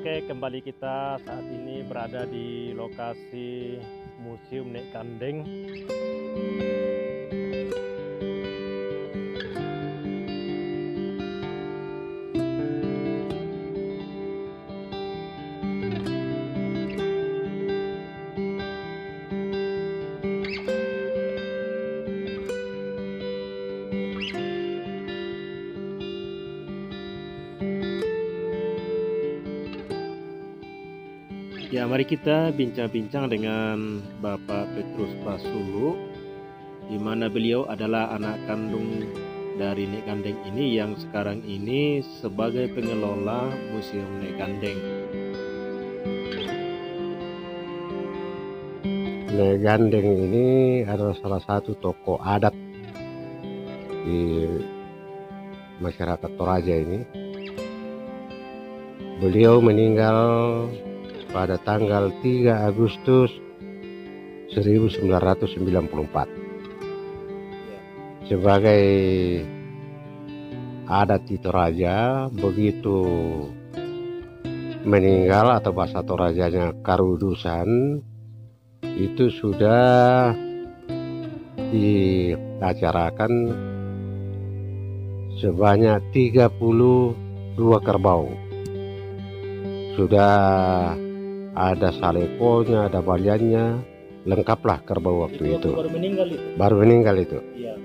Oke, kembali kita saat ini berada di lokasi Museum Nek Kandeng. Ya, mari kita bincang-bincang dengan Bapak Petrus Pasulu, di mana beliau adalah anak kandung dari Nek Kandeng ini yang sekarang ini sebagai pengelola Museum Nek Kandeng. Nek Kandeng ini adalah salah satu tokoh adat di masyarakat Toraja ini. Beliau meninggal pada tanggal 3 Agustus 1994 sebagai adat di Toraja. Begitu meninggal atau bahasa Torajanya karudusan, itu sudah diacarakan sebanyak 32 kerbau. Sudah ada salekonya, ada baliannya, lengkaplah kerbau waktu itu. Baru meninggal itu. Iya.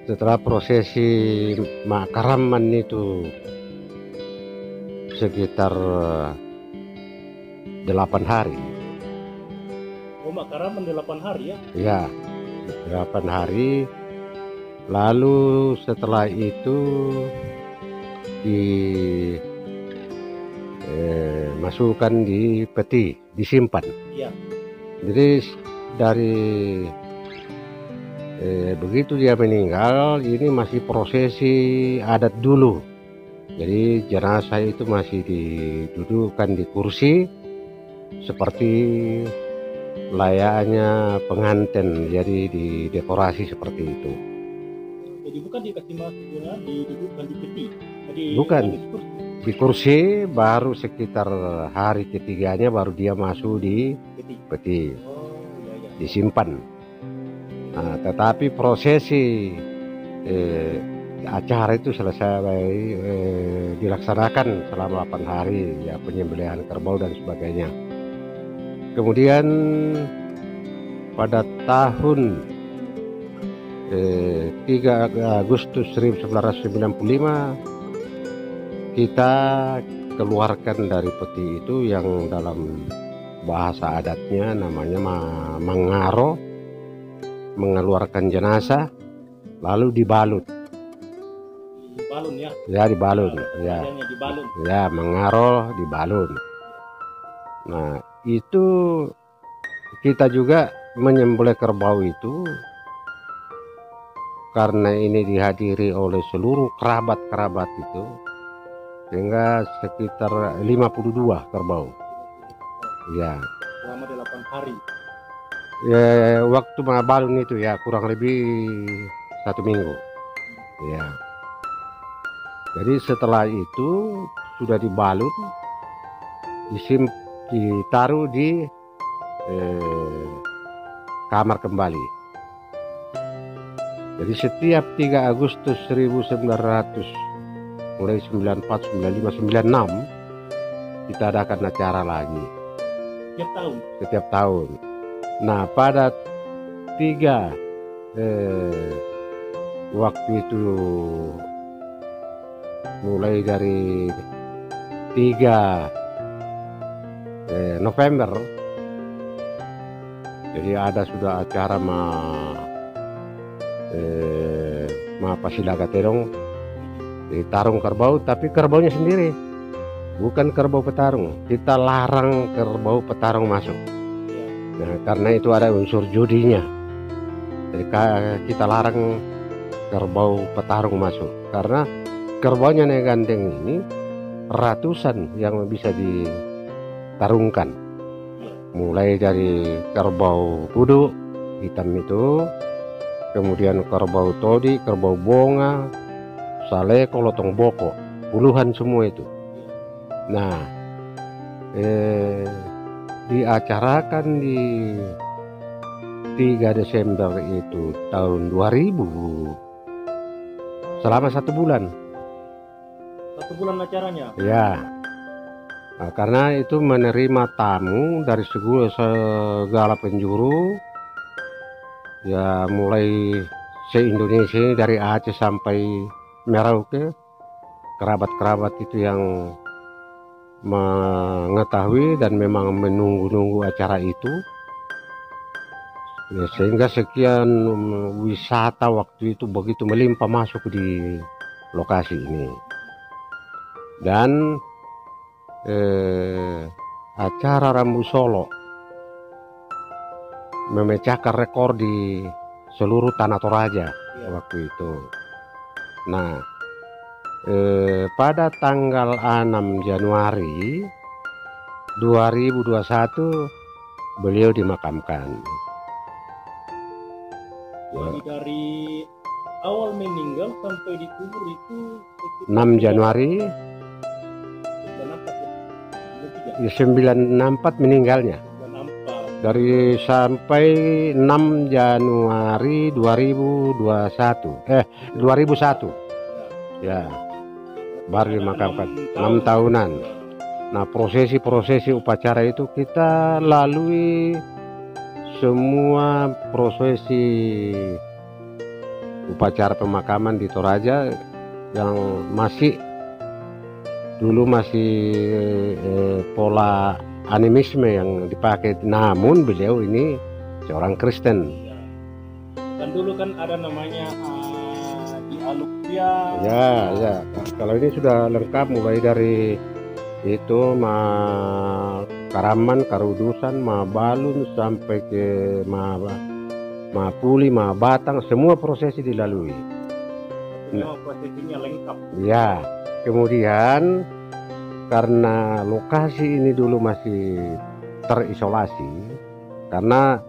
Setelah prosesi makaraman itu sekitar 8 hari. Oh, makaraman 8 hari ya? Ya, 8 hari. Lalu setelah itu masukkan di peti, disimpan. Iya. Jadi dari begitu dia meninggal, ini masih prosesi adat dulu. Jadi jenazah itu masih didudukkan di kursi seperti layaknya pengantin, jadi didekorasi seperti itu. Jadi bukan dikasih masuknya, didudukkan di peti. Jadi bukan di kursi, baru sekitar hari ketiganya baru dia masuk di peti. Oh, iya. Disimpan. Nah, tetapi prosesi acara itu selesai dilaksanakan selama 8 hari, ya, penyembelihan kerbau dan sebagainya. Kemudian pada tahun 3 Agustus 1995 kita keluarkan dari peti itu, yang dalam bahasa adatnya namanya mengaro, mengeluarkan jenazah lalu dibalut. Dibalun ya? Ya, dibalun. Ya, dibalun. Ya, mengaro, dibalun. Nah, itu kita juga menyembelih kerbau itu karena ini dihadiri oleh seluruh kerabat-kerabat itu, sehingga sekitar 52 kerbau. Ya. Selama 8 hari. Ya, waktu balun itu ya kurang lebih 1 minggu. Ya. Jadi setelah itu sudah dibalut, ditaruh di kamar kembali. Jadi setiap 3 Agustus 1900 mulai 94, 95, 96 kita adakan acara lagi. Setiap tahun. Nah, pada 3 waktu itu, mulai dari 3 November, jadi ada sudah acara Pasilaga Terong, tarung kerbau, tapi kerbaunya sendiri, bukan kerbau petarung. Kita larang kerbau petarung masuk. Nah, karena itu ada unsur judinya. Jadi kita larang kerbau petarung masuk, karena kerbaunya Nek Kandeng ini ratusan yang bisa ditarungkan. Mulai dari kerbau puduk hitam itu, kemudian kerbau todi, kerbau bonga, saleko, lotong boko, puluhan semua itu. Nah, diacarakan di 3 Desember itu tahun 2000 selama 1 bulan. 1 bulan acaranya? Ya, nah, karena itu menerima tamu dari segala penjuru, ya mulai se-Indonesia dari Aceh sampai Merauke, kerabat-kerabat itu yang mengetahui dan memang menunggu-nunggu acara itu. Ya, sehingga sekian wisata waktu itu begitu melimpah masuk di lokasi ini. Dan acara Rambu Solo memecahkan rekor di seluruh Tanah Toraja waktu itu. Nah, pada tanggal 6 Januari 2021 beliau dimakamkan. Jadi dari awal meninggal sampai dikubur itu 6 Januari 94 meninggalnya. Dari sampai 6 Januari 2001 ya baru dimakamkan 6 tahunan. Nah, prosesi upacara itu kita lalui semua prosesi upacara pemakaman di Toraja yang dulu masih pola animisme yang dipakai, namun beliau ini seorang Kristen. Dan dulu kan ada namanya di Aluksia. Ya, kalau ini sudah lengkap mulai dari itu Karaman, Karudusan, Balun sampai ke Puli, Batang, semua prosesi dilalui. Semua prosesinya lengkap. Ya, kemudian karena lokasi ini dulu masih terisolasi karena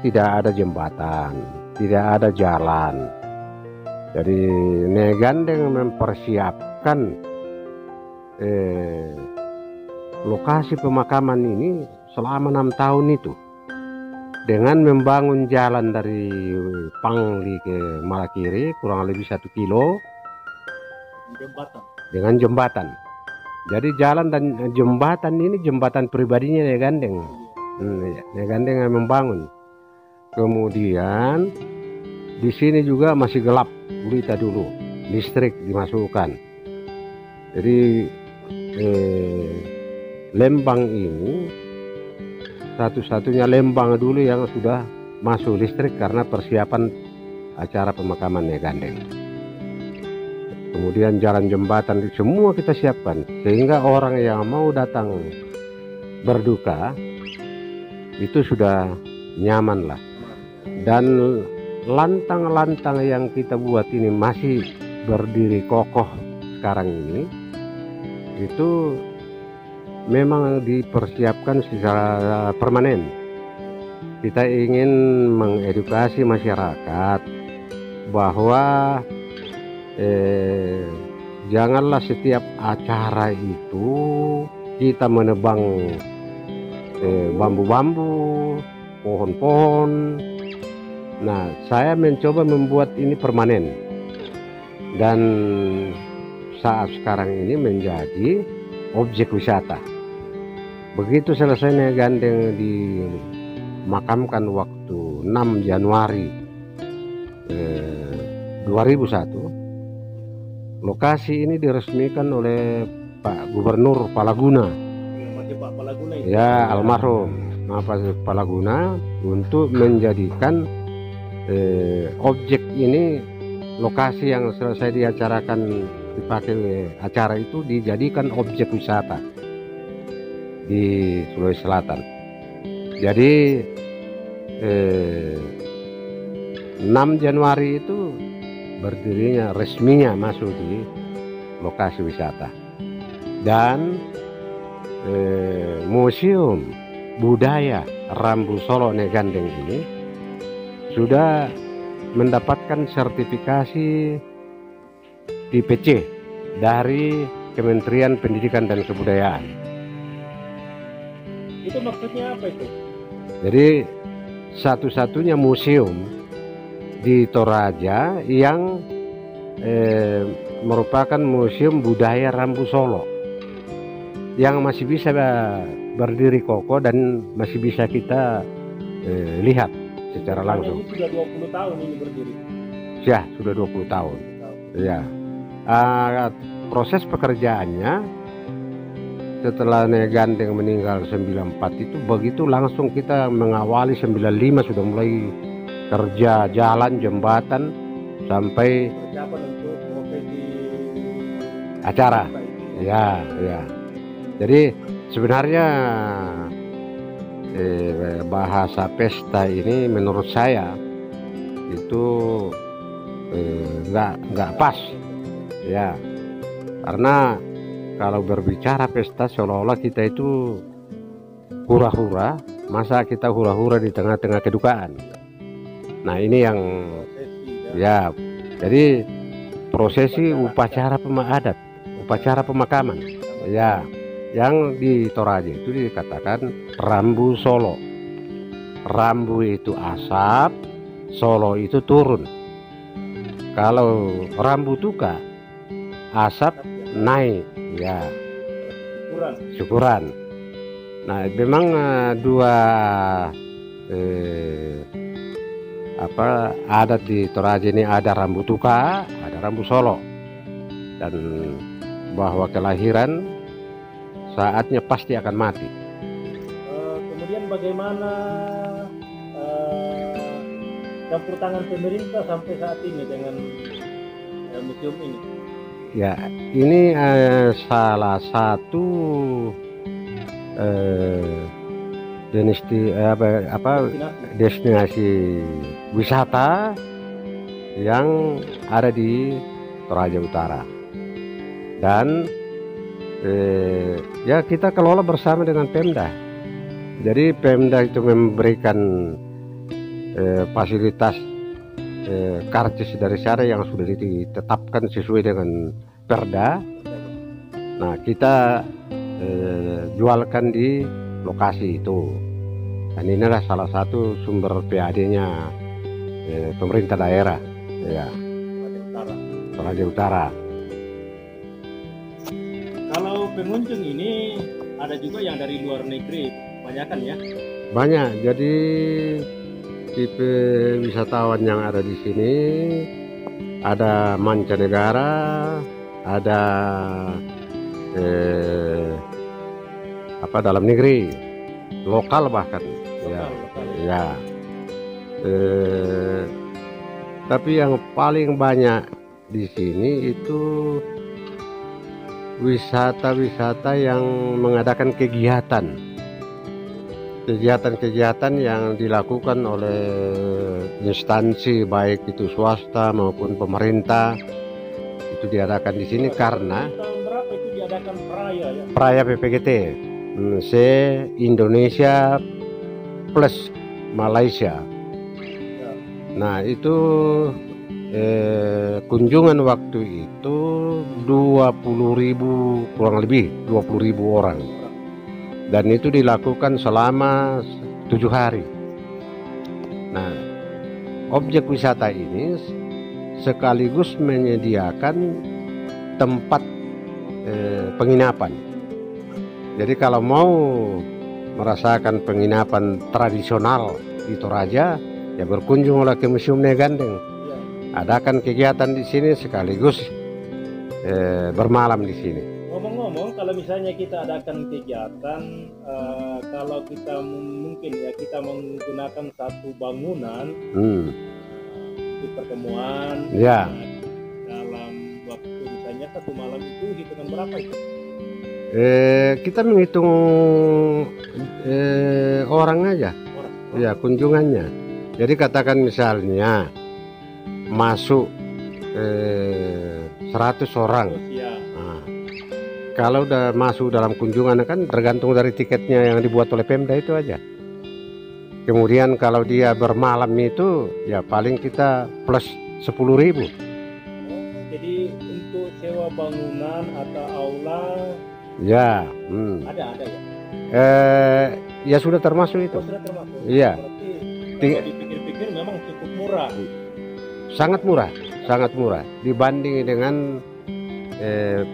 tidak ada jembatan, tidak ada jalan. Jadi Nyai Gandeng mempersiapkan lokasi pemakaman ini selama 6 tahun itu dengan membangun jalan dari Pangli ke Malakiri kurang lebih 1 kilo dengan jembatan. Jadi jalan dan jembatan ini jembatan pribadinya Nyai Gandeng. Nyai Gandeng yang membangun. Kemudian di sini juga masih gelap gulita dulu, listrik dimasukkan. Jadi Lembang ini satu-satunya Lembang dulu yang sudah masuk listrik karena persiapan acara pemakaman Nyai Gandeng. Kemudian jalan jembatan semua kita siapkan sehingga orang yang mau datang berduka itu sudah nyaman lah. Dan lantang-lantang yang kita buat ini masih berdiri kokoh sekarang ini itu memang dipersiapkan secara permanen. Kita ingin mengedukasi masyarakat bahwa janganlah setiap acara itu kita menebang bambu-bambu, pohon-pohon. Nah, saya mencoba membuat ini permanen dan saat sekarang ini menjadi objek wisata. Begitu selesainya Gandeng dimakamkan waktu 6 Januari 2001, lokasi ini diresmikan oleh Pak Gubernur Palaguna. Pak Palaguna itu. Ya, almarhum Pak Palaguna untuk menjadikan objek ini, lokasi yang selesai diacarakan dipakai acara itu dijadikan objek wisata di Sulawesi Selatan. Jadi 6 Januari itu berdirinya resminya masuk di lokasi wisata. Dan Museum Budaya Rambu Solo Nyai Gandeng ini sudah mendapatkan sertifikasi IPC dari Kementerian Pendidikan dan Kebudayaan. Itu maksudnya apa itu? Jadi satu-satunya museum di Toraja yang merupakan museum budaya Rambu Solo yang masih bisa berdiri kokoh dan masih bisa kita lihat secara langsung. Ini sudah 20 tahun ini berdiri. Ya, sudah 20 tahun. Ya. Proses pekerjaannya setelah Nyai Gandeng meninggal 94 itu begitu langsung kita mengawali 95 sudah mulai kerja jalan jembatan sampai persiapan untuk prosesi acara. Ya, ya. Jadi sebenarnya bahasa pesta ini menurut saya itu nggak pas, ya, karena kalau berbicara pesta seolah-olah kita itu hura-hura, masa kita hura-hura di tengah-tengah kedukaan. Nah ini yang ya, jadi prosesi upacara adat, upacara pemakaman, ya, yang di Toraja itu dikatakan Rambu Solo. Rambu itu asap, Solo itu turun. Kalau Rambu Tuka asap naik, ya, syukuran. Nah memang dua adat di Toraja ini, ada Rambu Tuka, ada Rambu Solo, dan bahwa kelahiran saatnya pasti akan mati. Kemudian bagaimana campur tangan pemerintah sampai saat ini dengan museum ini? Ya, ini salah satu destinasi wisata yang ada di Toraja Utara, dan ya kita kelola bersama dengan Pemda. Jadi Pemda itu memberikan fasilitas karcis dari sana yang sudah ditetapkan sesuai dengan Perda. Nah kita jualkan di lokasi itu, dan inilah salah satu sumber PAD-nya pemerintah daerah, ya, Toraja Utara. Kalau pengunjung ini ada juga yang dari luar negeri, kebanyakan ya? Banyak. Jadi tipe wisatawan yang ada di sini ada mancanegara, ada dalam negeri, lokal bahkan, lokal. Ya. Tapi yang paling banyak di sini itu wisata-wisata yang mengadakan kegiatan yang dilakukan oleh instansi baik itu swasta maupun pemerintah, itu diadakan di sini. Karena tahun berapa itu diadakan peraya ya? Peraya PPGT se-Indonesia plus Malaysia. Ya. Nah itu kunjungan waktu itu 20.000, kurang lebih 20.000 orang, dan itu dilakukan selama 7 hari. Nah objek wisata ini sekaligus menyediakan tempat penginapan. Jadi kalau mau merasakan penginapan tradisional di Toraja, ya berkunjunglah ke Museum Nyai Gandeng. Adakan kegiatan di sini sekaligus bermalam di sini. Ngomong-ngomong, kalau misalnya kita adakan kegiatan, kalau kita mungkin ya kita menggunakan satu bangunan di pertemuan, ya, dalam waktu misalnya 1 malam itu hitungan berapa itu? Kita menghitung orang aja, ya, kunjungannya. Jadi katakan misalnya masuk 100 orang. Nah, kalau udah masuk dalam kunjungan kan tergantung dari tiketnya yang dibuat oleh Pemda itu aja. Kemudian kalau dia bermalam itu ya paling kita plus 10.000. Jadi untuk sewa bangunan atau aula ya ada ya? Ya sudah termasuk itu. Sudah termasuk. Iya. Berarti kalau dipikir-pikir memang cukup murah. Sangat murah dibanding dengan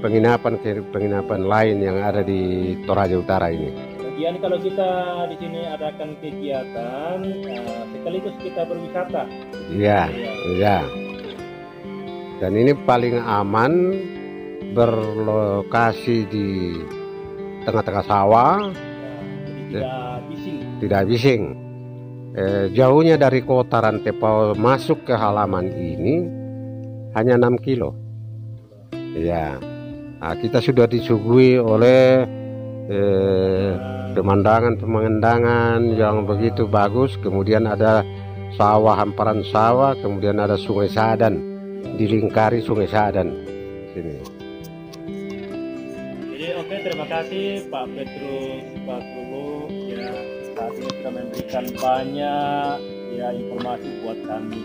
penginapan lain yang ada di Toraja Utara ini. Kemudian kalau kita di sini adakan kegiatan, sekaligus kita berwisata. Iya, iya. Dan ini paling aman, berlokasi di tengah-tengah sawah, Jadi tidak bising. Jauhnya dari kota Rantepao masuk ke halaman ini hanya 6 kilo. Ya, nah, kita sudah disuguhi oleh pemandangan yang begitu bagus. Kemudian ada sawah, hamparan sawah, kemudian ada Sungai Sadan, dilingkari Sungai Sadan di sini. Jadi oke, terima kasih Pak Petrus Pasulu ya, saat ini sudah memberikan banyak ya informasi buat kami.